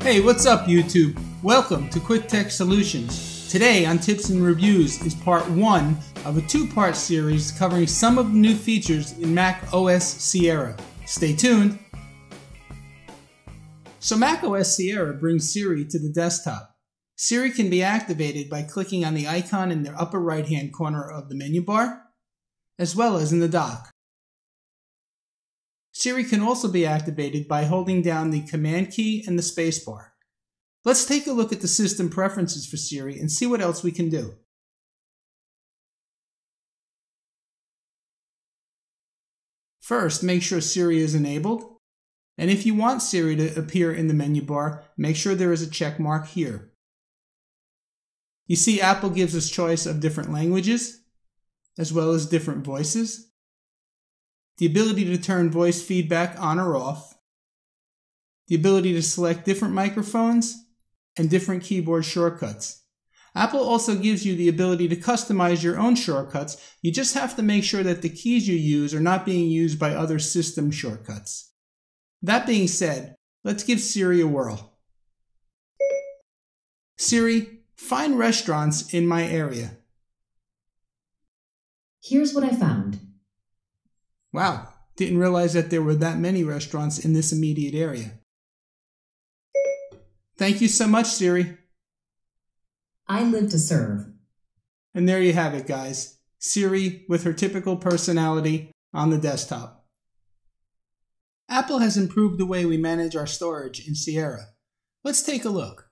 Hey, what's up YouTube? Welcome to Quick Tech Solutions. Today on Tips and Reviews is part 1 of a 2-part series covering some of the new features in Mac OS Sierra. Stay tuned! So Mac OS Sierra brings Siri to the desktop. Siri can be activated by clicking on the icon in the upper right hand corner of the menu bar, as well as in the dock. Siri can also be activated by holding down the Command key and the spacebar. Let's take a look at the system preferences for Siri and see what else we can do. First, make sure Siri is enabled. And if you want Siri to appear in the menu bar, make sure there is a check mark here. You see, Apple gives us choice of different languages, as well as different voices. The ability to turn voice feedback on or off, the ability to select different microphones, and different keyboard shortcuts. Apple also gives you the ability to customize your own shortcuts. You just have to make sure that the keys you use are not being used by other system shortcuts. That being said, let's give Siri a whirl. Siri, find restaurants in my area. Here's what I found. Wow, didn't realize that there were that many restaurants in this immediate area. Thank you so much, Siri. I live to serve. And there you have it, guys. Siri with her typical personality on the desktop. Apple has improved the way we manage our storage in Sierra. Let's take a look.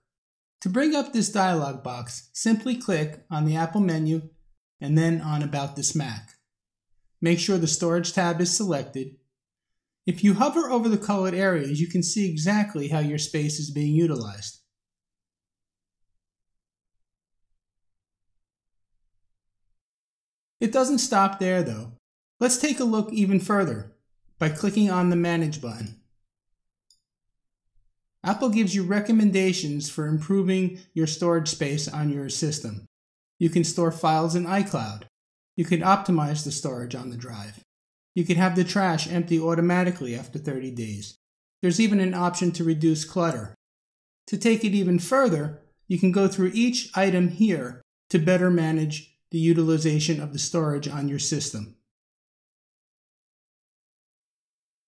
To bring up this dialog box, simply click on the Apple menu and then on About This Mac. Make sure the Storage tab is selected. If you hover over the colored areas, you can see exactly how your space is being utilized. It doesn't stop there though. Let's take a look even further by clicking on the Manage button. Apple gives you recommendations for improving your storage space on your system. You can store files in iCloud. You can optimize the storage on the drive. You can have the trash empty automatically after 30 days. There's even an option to reduce clutter. To take it even further, you can go through each item here to better manage the utilization of the storage on your system.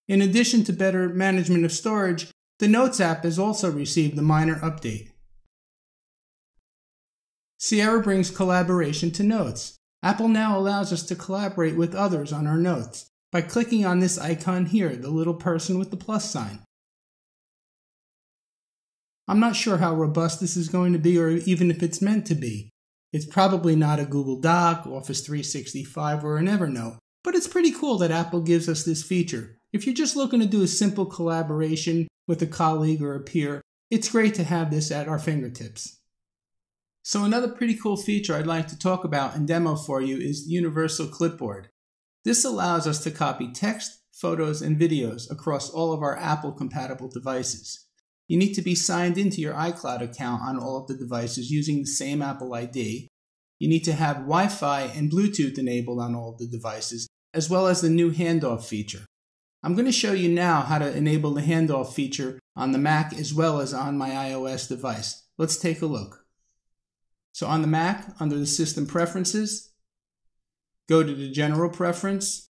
In addition to better management of storage, the Notes app has also received a minor update. Sierra brings collaboration to Notes. Apple now allows us to collaborate with others on our notes by clicking on this icon here, the little person with the plus sign. I'm not sure how robust this is going to be or even if it's meant to be. It's probably not a Google Doc, Office 365, or an Evernote, but it's pretty cool that Apple gives us this feature. If you're just looking to do a simple collaboration with a colleague or a peer, it's great to have this at our fingertips. So another pretty cool feature I'd like to talk about and demo for you is the Universal Clipboard. This allows us to copy text, photos, and videos across all of our Apple-compatible devices. You need to be signed into your iCloud account on all of the devices using the same Apple ID. You need to have Wi-Fi and Bluetooth enabled on all of the devices, as well as the new handoff feature. I'm going to show you now how to enable the handoff feature on the Mac as well as on my iOS device. Let's take a look. So on the Mac, under the System Preferences, go to the General Preference,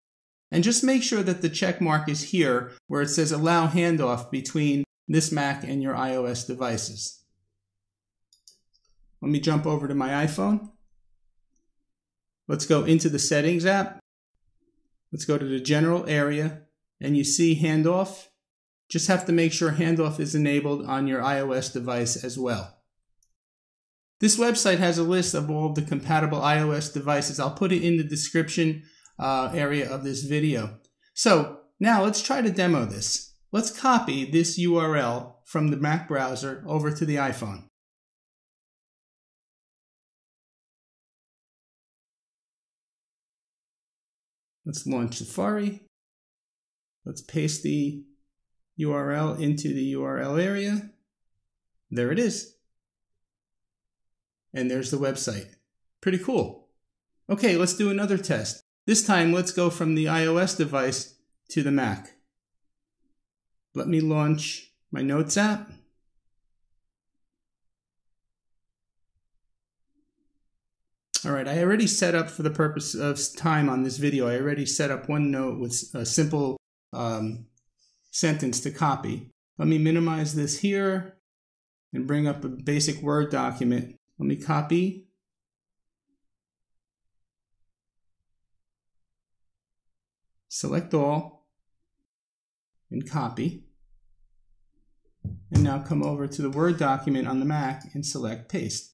and just make sure that the check mark is here where it says Allow Handoff between this Mac and your iOS devices. Let me jump over to my iPhone. Let's go into the Settings app. Let's go to the General area, and you see Handoff. Just have to make sure Handoff is enabled on your iOS device as well. This website has a list of all of the compatible iOS devices. I'll put it in the description area of this video. So now let's try to demo this. Let's copy this URL from the Mac browser over to the iPhone. Let's launch Safari. Let's paste the URL into the URL area. There it is. And there's the website. Pretty cool. Okay, let's do another test. This time, let's go from the iOS device to the Mac. Let me launch my Notes app. All right, I already set up, for the purpose of time on this video, I already set up OneNote with a simple sentence to copy. Let me minimize this here and bring up a basic Word document. Let me copy. Select all and copy. And now come over to the Word document on the Mac and select paste.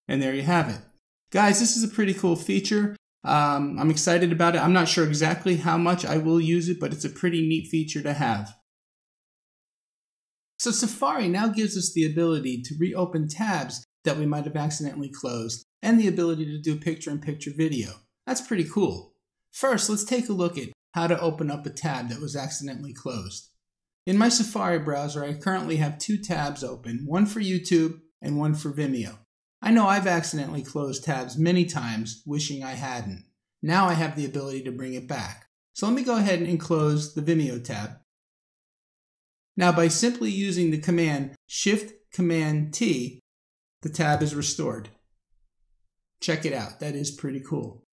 And there you have it. Guys, this is a pretty cool feature. I'm excited about it. I'm not sure exactly how much I will use it, but it's a pretty neat feature to have. So Safari now gives us the ability to reopen tabs that we might have accidentally closed, and the ability to do picture-in-picture video. That's pretty cool. First, let's take a look at how to open up a tab that was accidentally closed. In my Safari browser, I currently have 2 tabs open, one for YouTube and one for Vimeo. I know I've accidentally closed tabs many times, wishing I hadn't. Now I have the ability to bring it back. So let me go ahead and close the Vimeo tab. Now by simply using the command Shift-Command-T, the tab is restored. Check it out, that is pretty cool.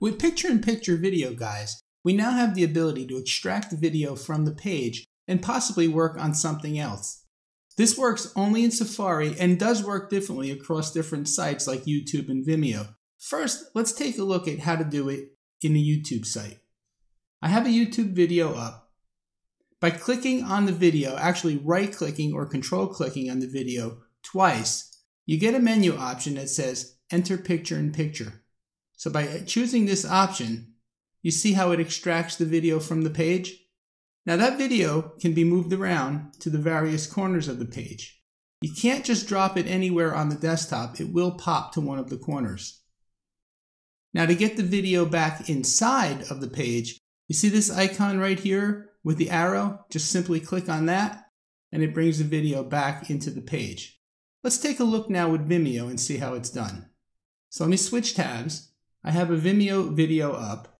With picture-in-picture video, guys, we now have the ability to extract the video from the page and possibly work on something else. This works only in Safari and does work differently across different sites like YouTube and Vimeo. First, let's take a look at how to do it in a YouTube site. I have a YouTube video up. By clicking on the video, actually right-clicking or control-clicking on the video twice, you get a menu option that says Enter Picture-in-Picture. So by choosing this option, you see how it extracts the video from the page? Now that video can be moved around to the various corners of the page. You can't just drop it anywhere on the desktop, it will pop to one of the corners. Now to get the video back inside of the page, you see this icon right here with the arrow? Just simply click on that and it brings the video back into the page. Let's take a look now with Vimeo and see how it's done. So let me switch tabs. I have a Vimeo video up.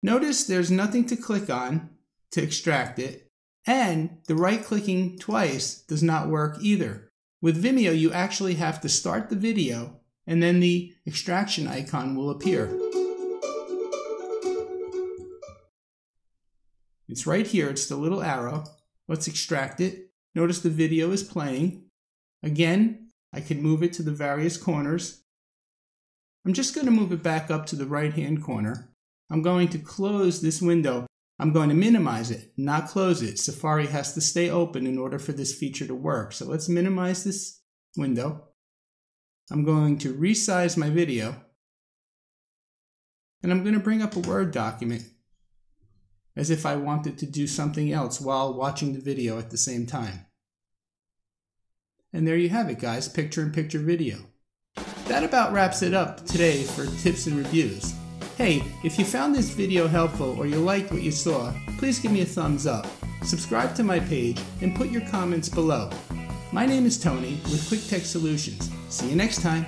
Notice there's nothing to click on to extract it, and the right-clicking twice does not work either. With Vimeo, you actually have to start the video, and then the extraction icon will appear. It's right here, it's the little arrow. Let's extract it. Notice the video is playing. Again, I can move it to the various corners. I'm just going to move it back up to the right-hand corner. I'm going to close this window. I'm going to minimize it, not close it. Safari has to stay open in order for this feature to work. So let's minimize this window. I'm going to resize my video. And I'm going to bring up a Word document as if I wanted to do something else while watching the video at the same time. And there you have it, guys, picture-in-picture video. That about wraps it up today for tips and reviews. Hey, if you found this video helpful or you liked what you saw, please give me a thumbs up, subscribe to my page, and put your comments below. My name is Tony with Quick Tech Solutions. See you next time.